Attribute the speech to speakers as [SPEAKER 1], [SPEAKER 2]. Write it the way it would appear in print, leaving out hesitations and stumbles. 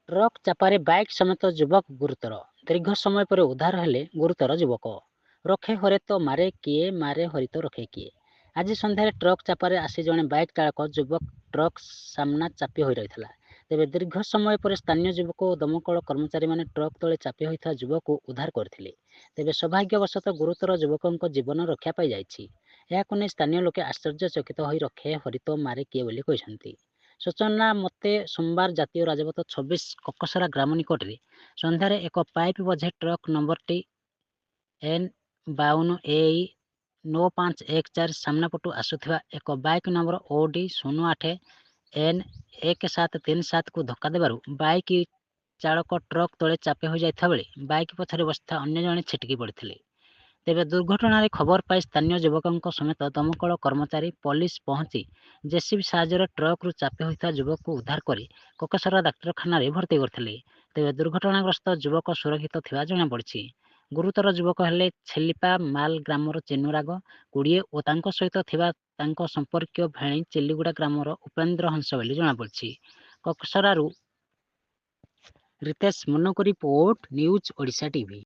[SPEAKER 1] Truck ଚାପାରେ bike ସମେତ ଯୁବକ ଗୁରୁତର। ଦୀର୍ଘ ସମୟ ପରେ ଉଦ୍ଧାର ହେଲେ ଗୁରୁତର ଯୁବକ। ରଖେ ହରେ ତ ମାରେ କିଏ, ମାରେ ହରି ତ ରଖେ କିଏ। ଆଜି ସନ୍ଧ୍ୟାରେ ଟ୍ରକ୍ ଚାପାରେ ଆସି ଜଣେ ବାଇକ୍ ଚାଳକ ଯୁବକ ଟ୍ରକ୍ ସାମ୍ନା ଚାପି ହୋଇ ରହିଥିଲା। ତେବେ ଦୀର୍ଘ ସମୟ ପରେ ସ୍ଥାନୀୟ ଯୁବକ ଓ ଦମକଳ କର୍ମଚାରୀମାନେ ଟ୍ରକ୍ ତଳେ ଚାପି ହୋଇଥିବା ଯୁବକକୁ ଉଦ୍ଧାର କରିଥିଲେ। ତେବେ ସୌଭାଗ୍ୟବଶତଃ ଗୁରୁତର ଯୁବକଙ୍କ ଜୀବନ ରକ୍ଷା ପାଇଯାଇଛି। ଏହାକୁ ନେଇ ସ୍ଥାନୀୟ ଲୋକେ ଆଶ୍ଚର୍ଯ୍ୟଚକିତ ହୋଇ ରଖେ ହରି ତ ମାରେ କିଏ ବୋଲି କହିଛନ୍ତି। ସୂଚନା ମତେ ସୋମବାର ଜାତୀୟ ରାଜପଥ 26 କକସରା ଗ୍ରାମ ନିକଟରେ ସନ୍ଧ୍ୟାରେ ଏକ ପାଇପ୍ ବୋଝେଇ ଟ୍ରକ୍ ନମ୍ବରଟି N52EI 9514 ସାମ୍ନା ପଟୁ ଆସୁଥିବା ଏକ ବାଇକ୍ ନମ୍ବର OD 08 N1737କୁ ଧକ୍କା ଦେବାରୁ ବାଇକ୍ ଚାଳକ ଟ୍ରକ୍ ତଳେ ଚାପି ହୋଇଯାଇଥିବା ବେଳେ ବାଇକ୍ ପଛରେ ବସିଥିବା ଅନ୍ୟ ଜଣେ ଛିଟିକି ପଡ଼ିଥିଲେ। ତେବେ ଦୁର୍ଘଟଣାରେ ଖବର ପାଇ ସ୍ଥାନୀୟ ଯୁବକଙ୍କ ସମେତ ଦମକଳ କର୍ମଚାରୀ ପୋଲିସ ପହଞ୍ଚି ଜେସିବି ସାହାଯ୍ୟରେ ଟ୍ରକ୍ରୁ ଚାପି ହୋଇଥିବା ଯୁବକକୁ ଉଦ୍ଧାର କରି କକସରା ଡାକ୍ତରଖାନାରେ ଭର୍ତ୍ତି କରିଥିଲେ। ତେବେ ଦୁର୍ଘଟଣାଗ୍ରସ୍ତ ଯୁବକ ସୁରକ୍ଷିତ ଥିବା ଜଣାପଡ଼ିଛି। ଗୁରୁତର ଯୁବକ ହେଲେ ଛେଲିପା ମାଲ ଗ୍ରାମର ଚିନୁରାଗ 20 ଓ ତାଙ୍କ ସହିତ ଥିବା ତାଙ୍କ ସମ୍ପର୍କୀୟ ଭେଣୀ ଚିଲିଗୁଡ଼ା ଗ୍ରାମର ଉପେନ୍ଦ୍ର ହଂସ ବୋଲି ଜଣାପଡ଼ିଛି। କକସରାରୁ ରିତେଶ ମୁନକୁ ରିପୋର୍ଟ, ନ୍ୟୁଜ୍ ଓଡ଼ିଶା ଟିଭି।